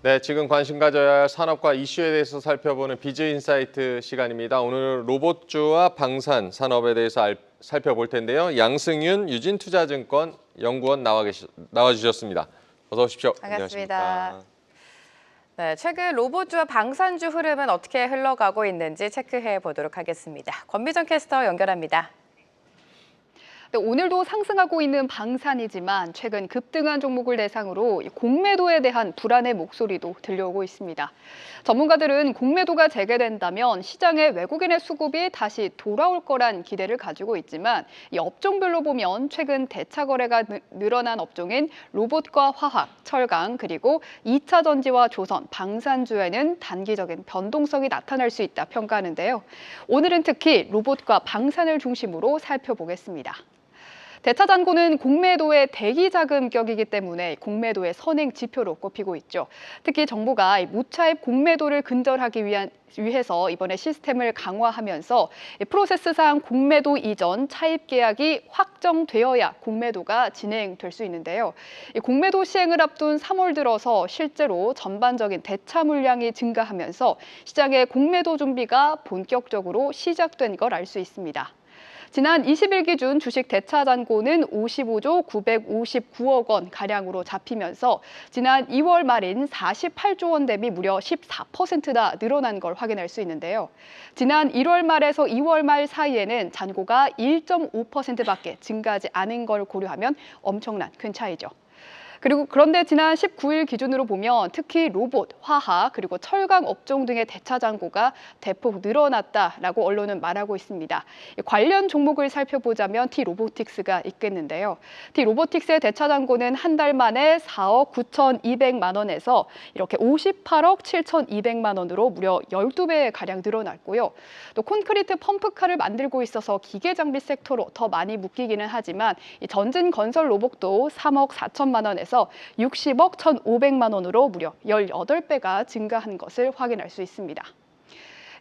네, 지금 관심 가져야 할 산업과 이슈에 대해서 살펴보는 비즈인사이트 시간입니다. 오늘은 로봇주와 방산 산업에 대해서 살펴볼 텐데요. 양승윤 유진투자증권 연구원 나와주셨습니다. 어서 오십시오. 반갑습니다. 안녕하십니까. 네, 최근 로봇주와 방산주 흐름은 어떻게 흘러가고 있는지 체크해 보도록 하겠습니다. 권미정 캐스터 연결합니다. 네, 오늘도 상승하고 있는 방산이지만 최근 급등한 종목을 대상으로 공매도에 대한 불안의 목소리도 들려오고 있습니다. 전문가들은 공매도가 재개된다면 시장에 외국인의 수급이 다시 돌아올 거란 기대를 가지고 있지만 이 업종별로 보면 최근 대차 거래가 늘어난 업종인 로봇과 화학, 철강 그리고 2차 전지와 조선, 방산주에는 단기적인 변동성이 나타날 수 있다 평가하는데요. 오늘은 특히 로봇과 방산을 중심으로 살펴보겠습니다. 대차잔고는 공매도의 대기자금격이기 때문에 공매도의 선행 지표로 꼽히고 있죠. 특히 정부가 무차입 공매도를 근절하기 위해서 이번에 시스템을 강화하면서 프로세스상 공매도 이전 차입 계약이 확정되어야 공매도가 진행될 수 있는데요. 공매도 시행을 앞둔 3월 들어서 실제로 전반적인 대차 물량이 증가하면서 시장의 공매도 준비가 본격적으로 시작된 걸 알 수 있습니다. 지난 20일 기준 주식 대차 잔고는 55조 959억 원 가량으로 잡히면서 지난 2월 말인 48조 원 대비 무려 14%나 늘어난 걸 확인할 수 있는데요. 지난 1월 말에서 2월 말 사이에는 잔고가 1.5%밖에 증가하지 않은 걸 고려하면 엄청난 큰 차이죠. 그런데 지난 19일 기준으로 보면 특히 로봇, 화학, 그리고 철강 업종 등의 대차 잔고가 대폭 늘어났다라고 언론은 말하고 있습니다. 관련 종목을 살펴보자면 T로보틱스가 있겠는데요. T로보틱스의 대차 잔고는 한 달 만에 4억 9,200만 원에서 이렇게 58억 7,200만 원으로 무려 12배 가량 늘어났고요. 또 콘크리트 펌프카를 만들고 있어서 기계 장비 섹터로 더 많이 묶이기는 하지만 이 전진 건설 로봇도 3억 4천만 원에서 60억 1,500만 원으로 무려 18배가 증가한 것을 확인할 수 있습니다.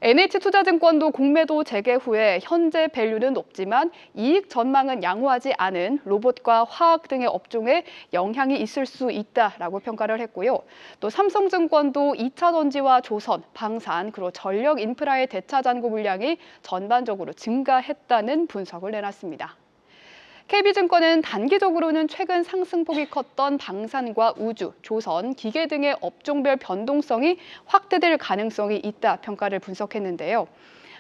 NH투자증권도 공매도 재개 후에 현재 밸류는 높지만 이익 전망은 양호하지 않은 로봇과 화학 등의 업종에 영향이 있을 수 있다라고 평가를 했고요. 또 삼성증권도 2차 전지와 조선, 방산, 그리고 전력 인프라의 대차 잔고 물량이 전반적으로 증가했다는 분석을 내놨습니다. KB증권은 단기적으로는 최근 상승폭이 컸던 방산과 우주, 조선, 기계 등의 업종별 변동성이 확대될 가능성이 있다 평가를 분석했는데요.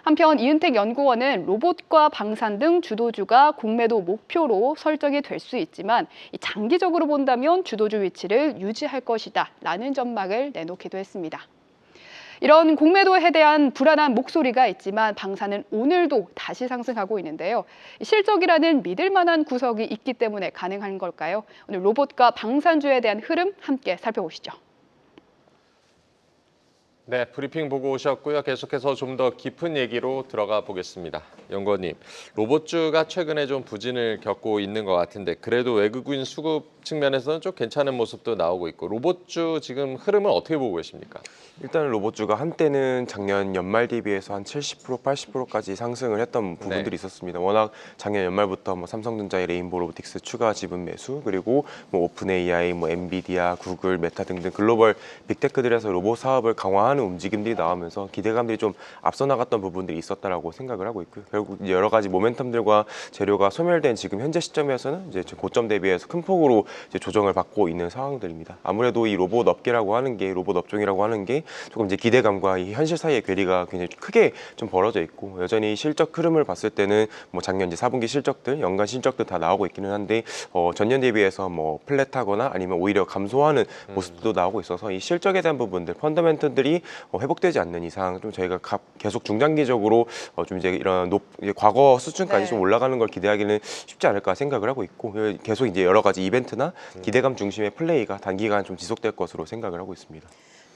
한편 이은택 연구원은 로봇과 방산 등 주도주가 공매도 목표로 설정이 될 수 있지만 장기적으로 본다면 주도주 위치를 유지할 것이다 라는 전망을 내놓기도 했습니다. 이런 공매도에 대한 불안한 목소리가 있지만 방산은 오늘도 다시 상승하고 있는데요. 실적이라는 믿을 만한 구석이 있기 때문에 가능한 걸까요? 오늘 로봇과 방산주에 대한 흐름 함께 살펴보시죠. 네, 브리핑 보고 오셨고요. 계속해서 좀 더 깊은 얘기로 들어가 보겠습니다. 연구원님, 로봇주가 최근에 좀 부진을 겪고 있는 것 같은데 그래도 외국인 수급 측면에서는 좀 괜찮은 모습도 나오고 있고 로봇주 지금 흐름을 어떻게 보고 계십니까? 일단 로봇주가 한때는 작년 연말 대비해서 한 70%, 80%까지 상승을 했던 부분들이 있었습니다. 워낙 작년 연말부터 삼성전자의 레인보우 로보틱스 추가 지분 매수, 그리고 오픈 AI, 엔비디아, 구글, 메타 등등 글로벌 빅테크들에서 로봇 사업을 강화하는 움직임들이 나오면서 기대감들이 좀 앞서 나갔던 부분들이 있었다라고 생각을 하고 있고요. 결국 여러 가지 모멘텀들과 재료가 소멸된 지금 현재 시점에서는 이제 고점 대비해서 큰 폭으로 이제 조정을 받고 있는 상황들입니다. 아무래도 이 로봇 업계라고 하는 게, 로봇 업종이라고 하는 게 조금 이제 기대감과 이 현실 사이의 괴리가 굉장히 크게 좀 벌어져 있고, 여전히 실적 흐름을 봤을 때는 작년 이제 4분기 실적들, 연간 실적들 다 나오고 있기는 한데 전년 대비해서 플랫하거나 아니면 오히려 감소하는 모습도 나오고 있어서 이 실적에 대한 부분들, 펀더멘털들이 회복되지 않는 이상 좀 저희가 계속 중장기적으로 좀 이제 이런 이제 과거 수준까지 좀 올라가는 걸 기대하기는 쉽지 않을까 생각을 하고 있고, 계속 이제 여러 가지 이벤트나 기대감 중심의 플레이가 단기간 좀 지속될 것으로 생각을 하고 있습니다.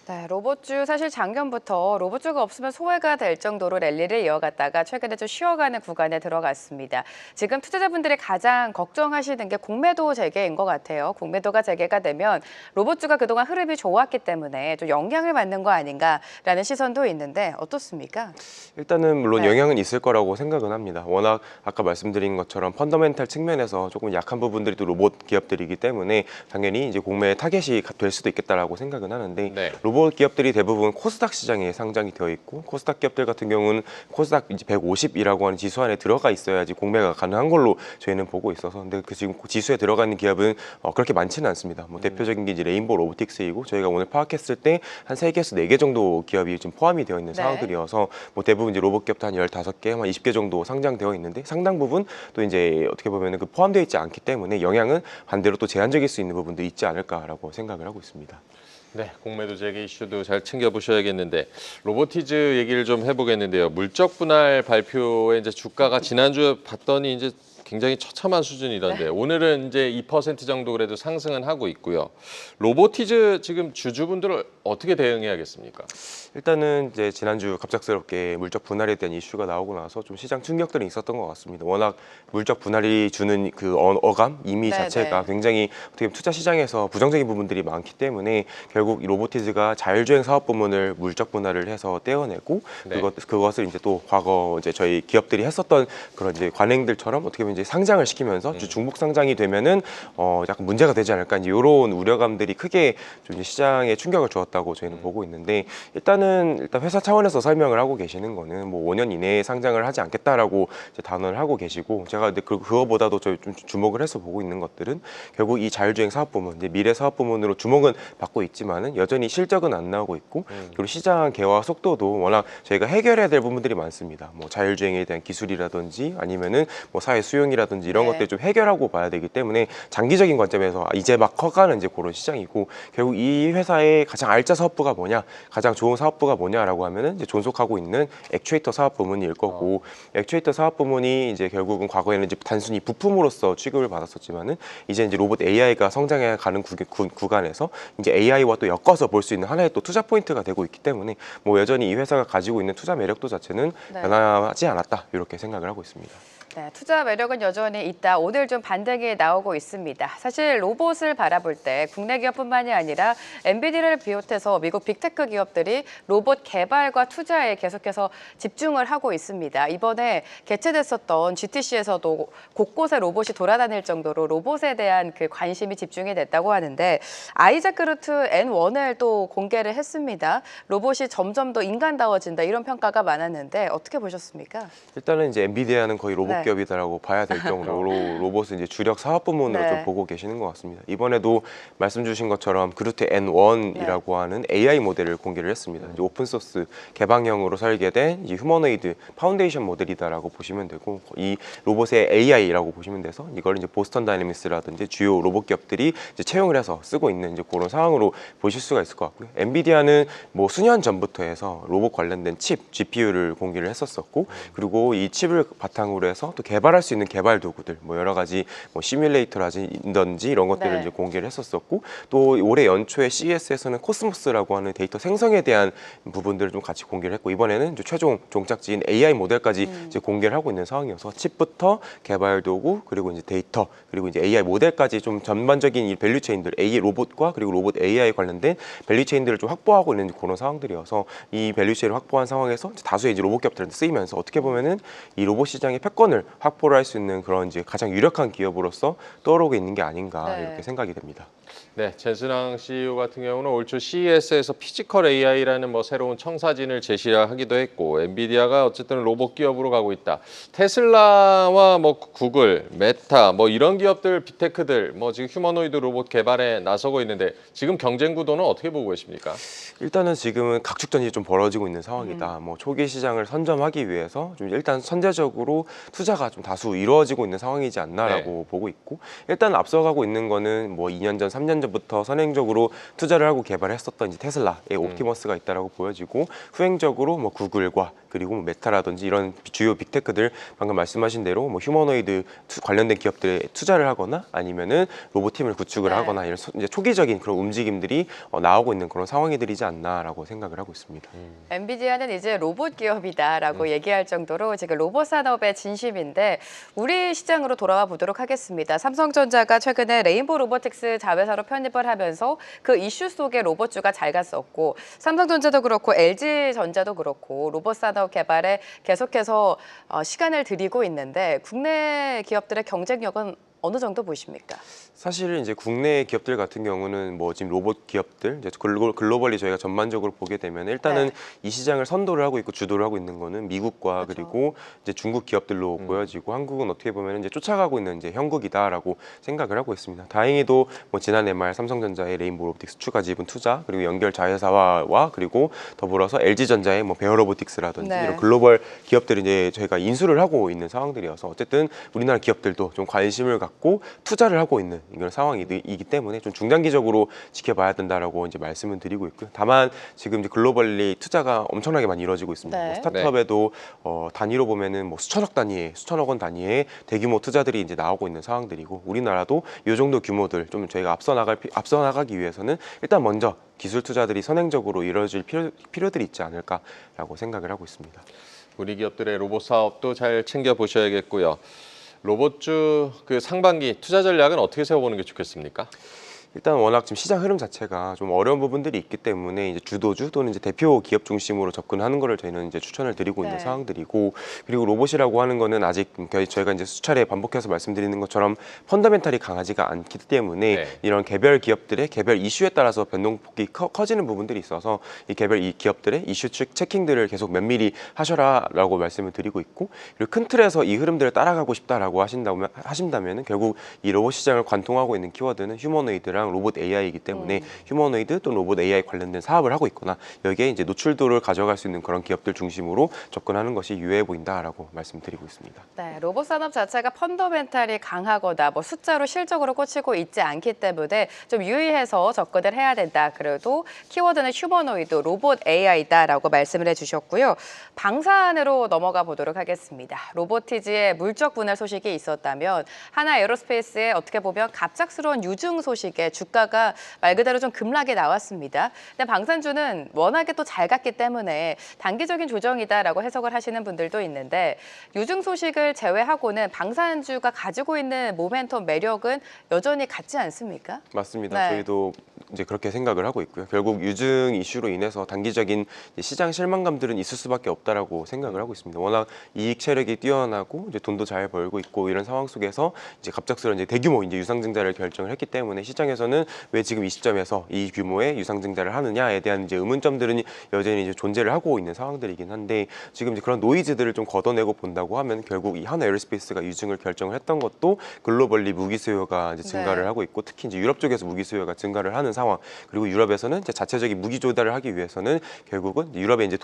네, 로봇주 사실 작년부터 로봇주가 없으면 소외가 될 정도로 랠리를 이어갔다가 최근에 좀 쉬어가는 구간에 들어갔습니다. 지금 투자자분들이 가장 걱정하시는 게 공매도 재개인 것 같아요. 공매도가 재개가 되면 로봇주가 그동안 흐름이 좋았기 때문에 좀 영향을 받는 거 아닌가라는 시선도 있는데 어떻습니까? 일단은 물론 네. 영향은 있을 거라고 생각은 합니다. 워낙 아까 말씀드린 것처럼 펀더멘탈 측면에서 조금 약한 부분들이 또 로봇 기업들이기 때문에 당연히 이제 공매의 타겟이 될 수도 있겠다라고 생각은 하는데 네. 로봇 기업들이 대부분 코스닥 시장에 상장이 되어 있고 코스닥 기업들 같은 경우는 코스닥 이제 150이라고 하는 지수 안에 들어가 있어야지 공매가 가능한 걸로 저희는 보고 있어서 근데 그 지금 지수에 들어가 있는 기업은 그렇게 많지는 않습니다. 뭐 대표적인 게 이제 레인보우 로보틱스이고 저희가 오늘 파악했을 때 한 3개에서 4개 정도 기업이 지금 포함이 되어 있는 네. 상황들이어서 뭐 대부분 이제 로봇 기업도 한 15개, 한 20개 정도 상장되어 있는데 상당 부분 또 이제 어떻게 보면은 그 포함되어 있지 않기 때문에 영향은 반대로 또 제한적일 수 있는 부분도 있지 않을까라고 생각을 하고 있습니다. 네, 공매도 재개 이슈도 잘 챙겨보셔야겠는데 로보티즈 얘기를 좀 해보겠는데요. 물적 분할 발표에 이제 주가가 지난주에 봤더니 이제 굉장히 처참한 수준이던데 오늘은 이제 2% 정도 그래도 상승은 하고 있고요. 로보티즈 지금 주주분들을 어떻게 대응해야겠습니까? 일단은 이제 지난주 갑작스럽게 물적 분할에 대한 이슈가 나오고 나서 좀 시장 충격들이 있었던 것 같습니다. 워낙 물적 분할이 주는 그 어감 이미 네, 자체가 네. 굉장히 어떻게 보면 투자 시장에서 부정적인 부분들이 많기 때문에 결국 이 로보티즈가 자율주행 사업 부문을 물적 분할을 해서 떼어내고 네. 그것을 이제 또 과거 이제 저희 기업들이 했었던 그런 이제 관행들처럼 어떻게 보면 이제 상장을 시키면서 중복 상장이 되면은 약간 문제가 되지 않을까 이제 이런 우려감들이 크게 좀 이제 시장에 충격을 주었다고 저희는 보고 있는데 일단 회사 차원에서 설명을 하고 계시는 거는 뭐 5년 이내에 상장을 하지 않겠다라고 이제 단언을 하고 계시고 제가 근데 그거보다도 저희 좀 주목을 해서 보고 있는 것들은 결국 이 자율주행 사업 부문 이제 미래 사업 부문으로 주목은 받고 있지만은 여전히 실적은 안 나오고 있고 그리고 시장 개화 속도도 워낙 저희가 해결해야 될 부분들이 많습니다. 뭐 자율주행에 대한 기술이라든지 아니면은 뭐 사회 수용이라든지 이런 네. 것들 좀 해결하고 봐야 되기 때문에 장기적인 관점에서 이제 막 커가는 이제 그런 시장이고 결국 이 회사의 가장 알짜 사업부가 뭐냐 가장 좋은 사업부가 뭐냐라고 하면은 이제 존속하고 있는 액추에이터 사업 부문일 거고 액추에이터 사업 부문이 이제 결국은 과거에는 이제 단순히 부품으로서 취급을 받았었지만은 이제 로봇 AI가 성장해 가는 구간에서 이제 AI와 또 엮어서 볼 수 있는 하나의 또 투자 포인트가 되고 있기 때문에 뭐 여전히 이 회사가 가지고 있는 투자 매력도 자체는 네. 변하지 않았다 이렇게 생각을 하고 있습니다. 네, 투자 매력은 여전히 있다. 오늘 좀 반등이 나오고 있습니다. 사실 로봇을 바라볼 때 국내 기업뿐만이 아니라 엔비디아를 비롯해서 미국 빅테크 기업들이 로봇 개발과 투자에 계속해서 집중을 하고 있습니다. 이번에 개최됐었던 GTC에서도 곳곳에 로봇이 돌아다닐 정도로 로봇에 대한 그 관심이 집중이 됐다고 하는데 아이작 그루트 N1을 또 공개를 했습니다. 로봇이 점점 더 인간다워진다 이런 평가가 많았는데 어떻게 보셨습니까? 일단은 이제 엔비디아는 거의 로봇 네. 기업이다라고 봐야 될 정도로 로봇을 이제 주력 사업 부문으로 네. 좀 보고 계시는 것 같습니다. 이번에도 말씀 주신 것처럼 그루트 N1이라고 하는 AI 모델을 공개를 했습니다. 이제 오픈 소스 개방형으로 설계된 이제 휴머노이드 파운데이션 모델이다라고 보시면 되고 이 로봇의 AI라고 보시면 돼서 이걸 이제 보스턴 다이내믹스라든지 주요 로봇 기업들이 이제 채용을 해서 쓰고 있는 이제 그런 상황으로 보실 수가 있을 것 같고요. 엔비디아는 뭐 수년 전부터 해서 로봇 관련된 칩 GPU를 공개를 했었었고 그리고 이 칩을 바탕으로 해서 또 개발할 수 있는 개발 도구들 뭐 여러 가지 뭐 시뮬레이터라든지 이런 것들을 네. 이제 공개를 했었었고 또 올해 연초에 CES에서는 코스모스라고 하는 데이터 생성에 대한 부분들을 좀 같이 공개를 했고 이번에는 이제 최종 종착지인 AI 모델까지 이제 공개를 하고 있는 상황이어서 칩부터 개발 도구 그리고 이제 데이터 그리고 이제 AI 모델까지 좀 전반적인 이 밸류 체인들 AI 로봇과 그리고 로봇 AI 관련된 밸류 체인들을 좀 확보하고 있는 그런 상황들이어서 이 밸류 체인을 확보한 상황에서 다수의 이제 로봇 기업들한테 쓰이면서 어떻게 보면은 이 로봇 시장의 패권을 확보를 할 수 있는 그런 이제 가장 유력한 기업으로서 떠오르고 있는 게 아닌가 네. 이렇게 생각이 됩니다. 네, 젠슨왕 CEO 같은 경우는 올 초 CES에서 피지컬 AI라는 뭐 새로운 청사진을 제시하기도 했고 엔비디아가 어쨌든 로봇 기업으로 가고 있다. 테슬라와 뭐 구글, 메타 뭐 이런 기업들 빅테크들 뭐 지금 휴머노이드 로봇 개발에 나서고 있는데 지금 경쟁 구도는 어떻게 보고 계십니까? 일단은 지금은 각축전이 좀 벌어지고 있는 상황이다. 뭐 초기 시장을 선점하기 위해서 좀 일단 선제적으로 투자 투자가 좀 다수 이루어지고 있는 상황이지 않나라고 보고 있고, 일단 앞서가고 있는 거는 뭐 2년 전, 3년 전부터 선행적으로 투자를 하고 개발했었던 이제 테슬라의 옵티머스가 있다라고 보여지고, 후행적으로 뭐 구글과 그리고 뭐 메타라든지 이런 주요 빅테크들, 방금 말씀하신 대로 뭐 휴머노이드 관련된 기업들에 투자를 하거나 아니면은 로봇팀을 구축을 하거나 이런 이제 초기적인 그런 움직임들이 나오고 있는 그런 상황이들이지 않나라고 생각을 하고 있습니다. 엔비디아는 이제 로봇 기업이다라고 얘기할 정도로 지금 로봇 산업의 진심인데, 우리 시장으로 돌아와 보도록 하겠습니다. 삼성전자가 최근에 레인보우 로보틱스 자회사로 편입을 하면서 그 이슈 속에 로봇주가 잘 갔었고, 삼성전자도 그렇고 LG전자도 그렇고 로봇 산업 개발에 계속해서 시간을 들이고 있는데, 국내 기업들의 경쟁력은 어느 정도 보십니까? 사실 이제 국내 기업들 같은 경우는 뭐 지금 로봇 기업들 이제 글로벌리 저희가 전반적으로 보게 되면 일단은 이 시장을 선도를 하고 있고 주도를 하고 있는 거는 미국과 그리고 이제 중국 기업들로 보여지고, 한국은 어떻게 보면 이제 쫓아가고 있는 이제 형국이다라고 생각을 하고 있습니다. 다행히도 뭐 지난해 말 삼성전자의 레인보우 로보틱스 추가 지분 투자, 그리고 연결 자회사와 그리고 더불어서 LG전자의 뭐 베어 로보틱스라든지 이런 글로벌 기업들이 이제 저희가 인수를 하고 있는 상황들이어서 어쨌든 우리나라 기업들도 좀 관심을 갖고 투자를 하고 있는 이런 상황이기 때문에 좀 중장기적으로 지켜봐야 된다라고 이제 말씀을 드리고 있고요. 다만 지금 이제 글로벌리 투자가 엄청나게 많이 이루어지고 있습니다. 뭐 스타트업에도 단위로 보면은 뭐 수천억 원 단위의 대규모 투자들이 이제 나오고 있는 상황들이고, 우리나라도 이 정도 규모들 좀 저희가 앞서 나가기 위해서는 일단 먼저 기술 투자들이 선행적으로 이루어질 필요들이 있지 않을까라고 생각을 하고 있습니다. 우리 기업들의 로봇 사업도 잘 챙겨 보셔야겠고요. 로봇주 그 상반기 투자 전략은 어떻게 세워보는 게 좋겠습니까? 일단 워낙 지금 시장 흐름 자체가 좀 어려운 부분들이 있기 때문에 이제 주도주 또는 이제 대표 기업 중심으로 접근하는 거를 저희는 이제 추천을 드리고 있는 상황들이고, 그리고 로봇이라고 하는 거는 아직 저희가 이제 수차례 반복해서 말씀드리는 것처럼 펀더멘탈이 강하지가 않기 때문에 이런 개별 기업들의 개별 이슈에 따라서 변동폭이 커지는 부분들이 있어서 이 개별 이 기업들의 이슈 체킹들을 계속 면밀히 하셔라라고 말씀을 드리고 있고, 그리고 큰 틀에서 이 흐름들을 따라가고 싶다라고 하신다면은 결국 이 로봇 시장을 관통하고 있는 키워드는 휴머노이드랑 로봇 AI이기 때문에 휴머노이드 또는 로봇 AI 관련된 사업을 하고 있거나 여기에 이제 노출도를 가져갈 수 있는 그런 기업들 중심으로 접근하는 것이 유효해 보인다라고 말씀드리고 있습니다. 네, 로봇 산업 자체가 펀더멘탈이 강하거나 뭐 숫자로 실적으로 꽂히고 있지 않기 때문에 좀 유의해서 접근을 해야 된다. 그래도 키워드는 휴머노이드, 로봇 AI다라고 말씀을 해주셨고요. 방산으로 넘어가 보도록 하겠습니다. 로보티지의 물적 분할 소식이 있었다면, 하나 에어로스페이스의 어떻게 보면 갑작스러운 유증 소식에 주가가 말 그대로 좀 급락이 나왔습니다. 근데 방산주는 워낙에 또 잘 갔기 때문에 단기적인 조정이다라고 해석을 하시는 분들도 있는데, 유증 소식을 제외하고는 방산주가 가지고 있는 모멘텀 매력은 여전히 같지 않습니까? 맞습니다. 저희도 이제 그렇게 생각을 하고 있고요. 결국 유증 이슈로 인해서 단기적인 시장 실망감들은 있을 수밖에 없다라고 생각을 하고 있습니다. 워낙 이익 체력이 뛰어나고 이제 돈도 잘 벌고 있고 이런 상황 속에서 이제 갑작스러운 이제 대규모 이제 유상증자를 결정을 했기 때문에 시장에서는 왜 지금 이 시점에서 이 규모의 유상증자를 하느냐에 대한 이제 의문점들은 여전히 이제 존재를 하고 있는 상황들이긴 한데, 지금 이제 그런 노이즈들을 좀 걷어내고 본다고 하면 결국 이 하나 에어로스페이스가 유증을 결정을 했던 것도 글로벌리 무기 수요가 이제 증가를 하고 있고, 특히 이제 유럽 쪽에서 무기 수요가 증가를 하는 상황, 그리고 유럽에서는 이제 자체적인 무기 조달을 하기 위해서는 결국은 유럽의 이제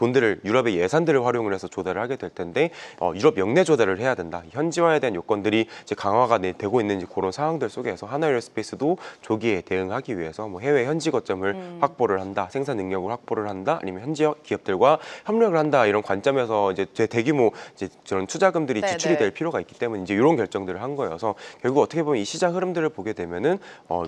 유럽의 예산들을 활용을 해서 조달을 하게 될 텐데, 유럽 역내 조달을 해야 된다. 현지화에 대한 요건들이 이제 강화가 되고 있는 그런 상황들 속에서 하나 에어로스페이스도 조기에 대응하기 위해서 뭐 해외 현지 거점을 확보를 한다, 생산 능력을 확보를 한다, 아니면 현지 기업들과 협력을 한다, 이런 관점에서 이제 대규모 이제 저런 투자금들이 지출이 될 필요가 있기 때문에 이제 이런 결정들을 한 거여서, 결국 어떻게 보면 이 시장 흐름들을 보게 되면은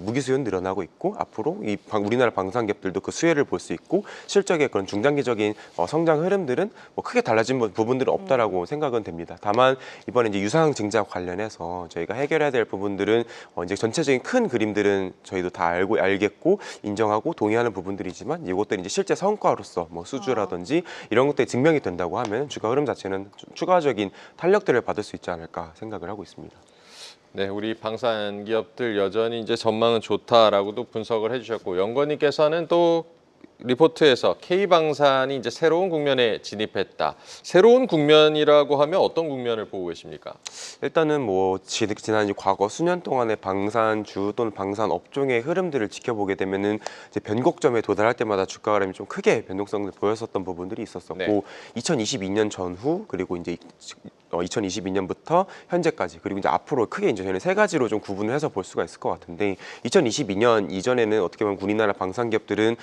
무기 수요는 늘어나고 있고, 앞으로 이 우리나라 방산 기업들도 그 수혜를 볼 수 있고, 실적의 그런 중장기적인 성장 흐름들은 뭐 크게 달라진 부분들은 없다라고 생각은 됩니다. 다만 이번에 이제 유상 증자 관련해서 저희가 해결해야 될 부분들은 이제 전체적인 큰 그림들은 저희도 다 알겠고 인정하고 동의하는 부분들이지만, 이것들이 이제 실제 성과로서 뭐 수주라든지 이런 것들이 증명이 된다고 하면 주가 흐름 자체는 추가적인 탄력들을 받을 수 있지 않을까 생각을 하고 있습니다. 네, 우리 방산 기업들 여전히 이제 전망은 좋다라고도 분석을 해주셨고, 연구원님께서는 또 리포트에서 K방산이 이제 새로운 국면에 진입했다. 새로운 국면이라고 하면 어떤 국면을 보고 계십니까? 일단은 뭐 지난 과거 수년 동안의 방산주 또는 방산 업종의 흐름들을 지켜보게 되면은 이제 변곡점에 도달할 때마다 주가 흐름이 좀 크게 변동성을 보였었던 부분들이 있었었고, 2022년 전후 그리고 이제 2022년부터 현재까지 그리고 이제 앞으로 크게 이제 저희는 세 가지로 좀 구분을 해서 볼 수가 있을 것 같은데 2022년 이전에는 어떻게 보면 우리나라 방산기업들은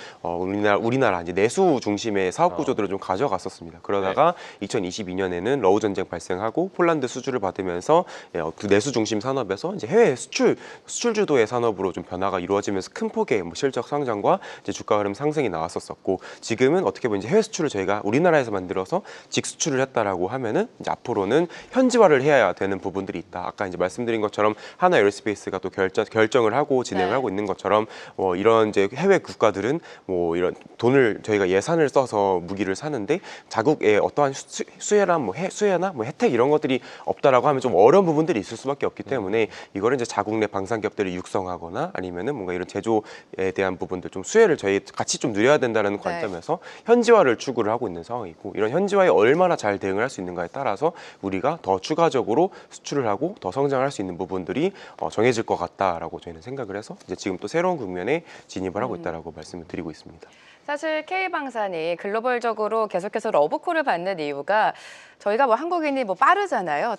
우리나라 이제 내수 중심의 사업 구조들을 좀 가져갔었습니다. 그러다가 2022년에는 러우 전쟁 발생하고 폴란드 수주를 받으면서 그 내수 중심 산업에서 이제 해외 수출 주도의 산업으로 좀 변화가 이루어지면서 큰 폭의 뭐 실적 상장과 이제 주가 흐름 상승이 나왔었고 지금은 어떻게 보면 이제 해외 수출을 저희가 우리나라에서 만들어서 직수출을 했다라고 하면은 이제 앞으로는 현지화를 해야 되는 부분들이 있다. 아까 이제 말씀드린 것처럼 하나 에어로스페이스가 또 결정을 하고 진행을 하고 있는 것처럼 이런 이제 해외 국가들은 뭐 이런 돈을 저희가 예산을 써서 무기를 사는데 자국에 어떠한 수혜나 뭐 혜택 이런 것들이 없다라고 하면 좀 어려운 부분들이 있을 수밖에 없기 때문에 이거를 이제 자국 내 방산 기업들을 육성하거나 아니면은 뭔가 이런 제조에 대한 부분들 좀 수혜를 저희 같이 좀 누려야 된다는 관점에서 현지화를 추구를 하고 있는 상황이고 이런 현지화에 얼마나 잘 대응을 할 수 있는가에 따라서 우리가 더 추가적으로 수출을 하고 더 성장할 수 있는 부분들이 정해질 것 같다라고 저희는 생각을 해서 이제 지금 또 새로운 국면에 진입을 하고 있다라고 말씀을 드리고 있습니다. 사실 K방산이 글로벌적으로 계속해서 러브콜을 받는 이유가 저희가 뭐 한국인이 뭐 빠르잖아요.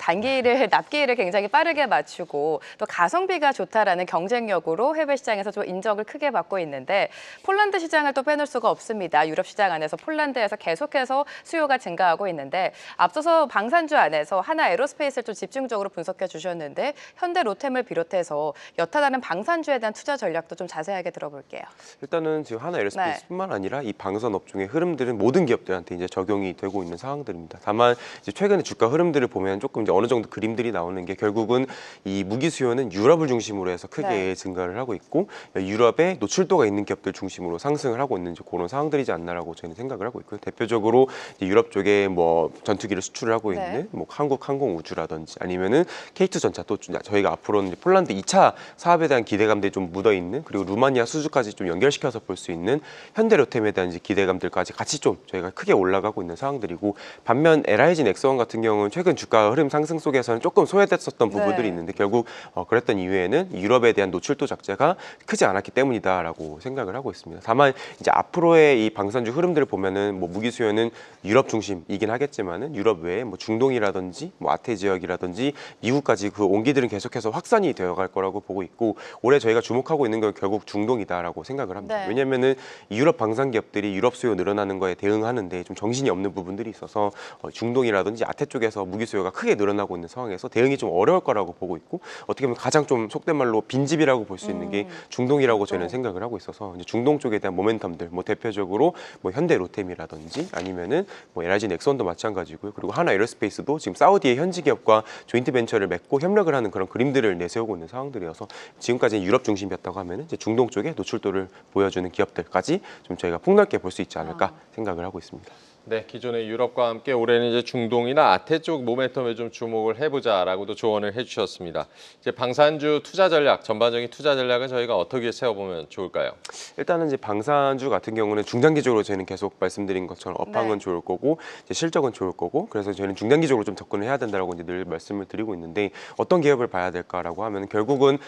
납기일을 굉장히 빠르게 맞추고 또 가성비가 좋다라는 경쟁력으로 해외 시장에서 좀 인정을 크게 받고 있는데 폴란드 시장을 또 빼놓을 수가 없습니다. 유럽 시장 안에서 폴란드에서 계속해서 수요가 증가하고 있는데 앞서서 방산주 안에서 하나 에어로스페이스를 좀 집중적으로 분석해 주셨는데 현대 로템을 비롯해서 여타 다른 방산주에 대한 투자 전략도 좀 자세하게 들어볼게요. 일단은 지금 하나 에어로스페이스뿐만 아니라 이 방산 업종의 흐름들은 모든 기업들한테 이제 적용이 되고 있는 상황들입니다. 다만 이제 최근에 주가 흐름들을 보면 조금 이제 어느 정도 그림들이 나오는 게 결국은 이 무기 수요는 유럽을 중심으로 해서 크게 증가를 하고 있고 유럽에 노출도가 있는 기업들 중심으로 상승을 하고 있는 그런 상황들이지 않나라고 저희는 생각을 하고 있고요. 대표적으로 이제 유럽 쪽에 뭐 전투기를 수출을 하고 있는 뭐 한국 항공우주라든지 아니면은 K2 전차 또 저희가 앞으로는 폴란드 2차 사업에 대한 기대감들이 좀 묻어 있는 그리고 루마니아 수주까지 좀 연결시켜서 볼 수 있는 현대로템에 대한 이제 기대감들까지 같이 좀 저희가 크게 올라가고 있는 상황들이고 반면 LIG 넥스원 같은 경우는 최근 주가 흐름 상승 속에서는 조금 소외됐었던 부분들이 있는데 결국 그랬던 이유에는 유럽에 대한 노출도 적자가 크지 않았기 때문이다라고 생각을 하고 있습니다. 다만 이제 앞으로의 이 방산주 흐름들을 보면은 뭐 무기 수요는 유럽 중심이긴 하겠지만은 유럽 외에 뭐 중동이라든지 뭐 아태 지역이라든지 미국까지 그 온기들은 계속해서 확산이 되어갈 거라고 보고 있고 올해 저희가 주목하고 있는 건 결국 중동이다라고 생각을 합니다. 왜냐면은 유럽 방산 기업들이 유럽 수요 늘어나는 거에 대응하는데 좀 정신이 없는 부분들이 있어서 중동이라든지 아태 쪽에서 무기 수요가 크게 늘어나고 있는 상황에서 대응이 좀 어려울 거라고 보고 있고 어떻게 보면 가장 좀 속된 말로 빈집이라고 볼 수 있는 게 중동이라고 저는 생각을 하고 있어서 이제 중동 쪽에 대한 모멘텀들 뭐 대표적으로 뭐 현대 로템이라든지 아니면은 뭐 LIG 넥슨도 마찬가지고요. 그리고 하나 에어로스페이스도 지금 사우디의 현지 기업과 조인트 벤처를 맺고 협력을 하는 그런 그림들을 내세우고 있는 상황들이어서 지금까지는 유럽 중심이었다고 하면은 이제 중동 쪽에 노출도를 보여주는 기업들까지 좀 저희가 폭넓게 볼 수 있지 않을까 생각을 하고 있습니다. 네, 기존의 유럽과 함께 올해는 이제 중동이나 아태 쪽 모멘텀에 좀 주목을 해보자라고도 조언을 해주셨습니다. 이제 방산주 투자 전략, 전반적인 투자 전략은 저희가 어떻게 세워보면 좋을까요? 일단은 이제 방산주 같은 경우는 중장기적으로 저희는 계속 말씀드린 것처럼 업황은 좋을 거고 이제 실적은 좋을 거고 그래서 저희는 중장기적으로 좀 접근을 해야 된다라고 이제 늘 말씀을 드리고 있는데 어떤 기업을 봐야 될까라고 하면 결국은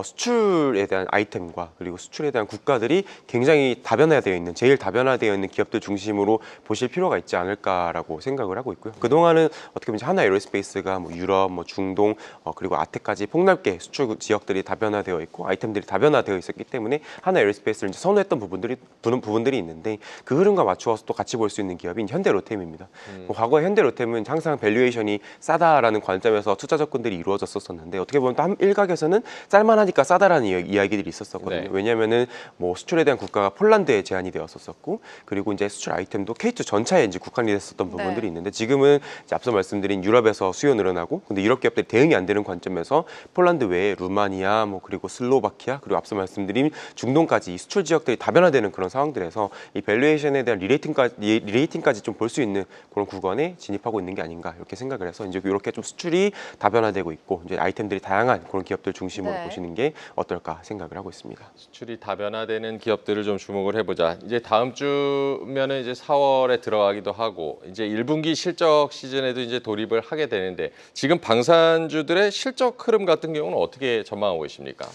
수출에 대한 아이템과 그리고 수출에 대한 국가들이 굉장히 다변화되어 있는 제일 다변화되어 있는 기업들 중심으로 보실 필요가 있지 않을까라고 생각을 하고 있고요. 그동안은 어떻게 보면 하나 에어로스페이스가 뭐 유럽, 뭐 중동 그리고 아태까지 폭넓게 수출 지역들이 다변화되어 있고 아이템들이 다변화되어 있었기 때문에 하나 에어로스페이스를 이제 선호했던 부분들이 있는데 그 흐름과 맞추어서 또 같이 볼 수 있는 기업인 현대로템입니다. 과거에 현대로템은 항상 밸류에이션이 싸다라는 관점에서 투자 접근들이 이루어졌었는데 어떻게 보면 또 일각에서는 쌀만하니까 싸다라는 이야기들이 있었거든요. 왜냐하면은 뭐 수출에 대한 국가가 폴란드에 제한이 되었었고 그리고 이제 수출 아이템도 K2 전차에 이제 국한이 됐었던 부분들이 있는데 지금은 이제 앞서 말씀드린 유럽에서 수요 늘어나고 근데 유럽 기업들이 대응이 안 되는 관점에서 폴란드 외에 루마니아 뭐 그리고 슬로바키아 그리고 앞서 말씀드린 중동까지 이 수출 지역들이 다변화되는 그런 상황들에서 이 밸류에이션에 대한 리레이팅까지 좀 볼 수 있는 그런 구간에 진입하고 있는 게 아닌가 이렇게 생각을 해서 이제 이렇게 좀 수출이 다변화되고 있고 이제 아이템들이 다양한 그런 기업들 중심으로 보시는 게 어떨까 생각을 하고 있습니다. 수출이 다변화되는 기업들을 좀 주목을 해보자. 이제 다음 주면은 이제 4월에 들어 들어가기도 하고 이제 1분기 실적 시즌에도 이제 돌입을 하게 되는데 지금 방산주들의 실적 흐름 같은 경우는 어떻게 전망하고 계십니까?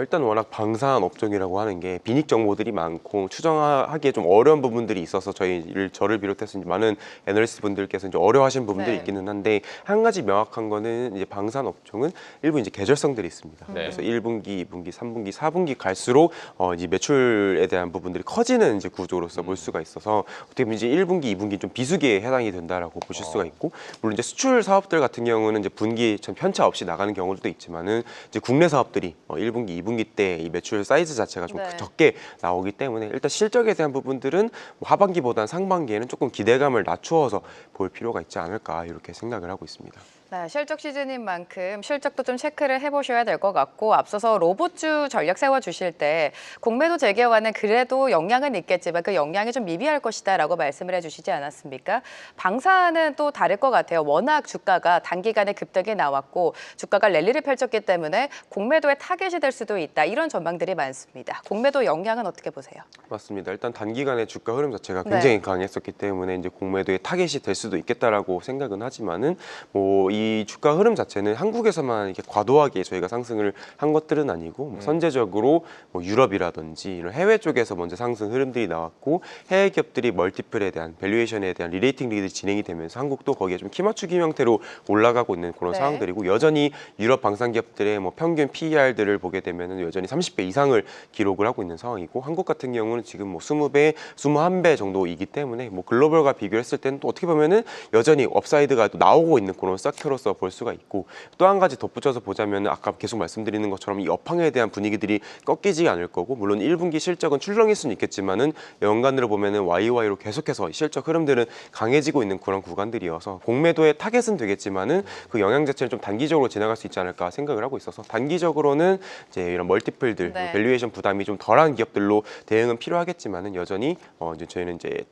일단 워낙 방산 업종이라고 하는 게 비닉 정보들이 많고 추정하기에 좀 어려운 부분들이 있어서 저를 비롯해서 이제 많은 애널리스트 분들께서 이제 어려워하시는 부분들이 네. 있기는 한데 한 가지 명확한 거는 이제 방산 업종은 일부 이제 계절성들이 있습니다. 네. 그래서 1분기, 2분기, 3분기, 4분기 갈수록 이제 매출에 대한 부분들이 커지는 이제 구조로서 볼 수가 있어서 어떻게 보면 이제 1분기, 2분기 좀 비수기에 해당이 된다라고 보실 수가 있고 물론 이제 수출 사업들 같은 경우는 이제 분기 참 편차 없이 나가는 경우도 있지만은 이제 국내 사업들이 1분기, 2분기 때 이 매출 사이즈 자체가 좀 네. 적게 나오기 때문에 일단 실적에 대한 부분들은 뭐 하반기보다는 상반기에는 조금 기대감을 낮추어서 볼 필요가 있지 않을까 이렇게 생각을 하고 있습니다. 네, 실적 시즌인 만큼 실적도 좀 체크를 해보셔야 될 것 같고 앞서서 로봇주 전략 세워주실 때 공매도 재개화는 그래도 영향은 있겠지만 그 영향이 좀 미비할 것이다라고 말씀을 해주시지 않았습니까? 방사는 또 다를 것 같아요. 워낙 주가가 단기간에 급등이 나왔고 주가가 랠리를 펼쳤기 때문에 공매도의 타겟이 될 수도 있다. 이런 전망들이 많습니다. 공매도 영향은 어떻게 보세요? 맞습니다. 일단 단기간에 주가 흐름 자체가 굉장히 네. 강했었기 때문에 이제 공매도의 타겟이 될 수도 있겠다라고 생각은 하지만은 뭐 이 주가 흐름 자체는 한국에서만 이렇게 과도하게 저희가 상승을 한 것들은 아니고 뭐 선제적으로 뭐 유럽이라든지 이런 해외 쪽에서 먼저 상승 흐름들이 나왔고 해외 기업들이 멀티플에 대한 밸류에이션에 대한 리레이팅 리그들이 진행이 되면서 한국도 거기에 좀 키맞추기 형태로 올라가고 있는 그런 네. 상황들이고 여전히 유럽 방산 기업들의 뭐 평균 PER들을 보게 되면은 여전히 30배 이상을 기록을 하고 있는 상황이고 한국 같은 경우는 지금 뭐 20배, 21배 정도이기 때문에 뭐 글로벌과 비교했을 때는 또 어떻게 보면은 여전히 업사이드가 또 나오고 있는 그런 섹터로서 볼 수가 있고 또 한 가지 덧붙여서 보자면 아까 계속 말씀드리는 것처럼 이 업황에 대한 분위기들이 꺾이지 않을 거고 물론 1분기 실적은 출렁일 수는 있겠지만은 연간으로 보면은 YY로 계속해서 실적 흐름들은 강해지고 있는 그런 구간들이어서 공매도의 타겟은 되겠지만은 그 영향 자체는 좀 단기적으로 지나갈 수 있지 않을까 생각을 하고 있어서 단기적으로는 이제 이런 멀티플들 네. 밸류에이션 부담이 좀 덜한 기업들로 대응은 필요하겠지만은 여전히 이제 저희는 이제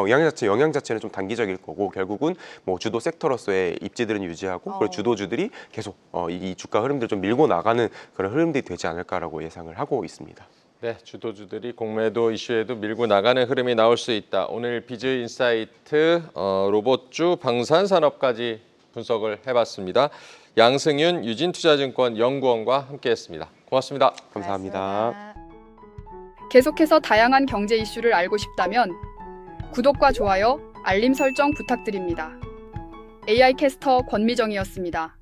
영향 자체는 좀 단기적일 거고 결국은 뭐 주도 섹터로서의 입지들은 유지하고 그리고 주도주들이 계속 이 주가 흐름들 좀 밀고 나가는 그런 흐름들이 되지 않을까라고 예상을 하고 있습니다. 네, 주도주들이 공매도 이슈에도 밀고 나가는 흐름이 나올 수 있다. 오늘 비즈 인사이트 로봇주 방산산업까지 분석을 해봤습니다. 양승윤 유진투자증권 연구원과 함께했습니다. 고맙습니다. 감사합니다. 계속해서 다양한 경제 이슈를 알고 싶다면 구독과 좋아요, 알림 설정 부탁드립니다. AI 캐스터 권미정이었습니다.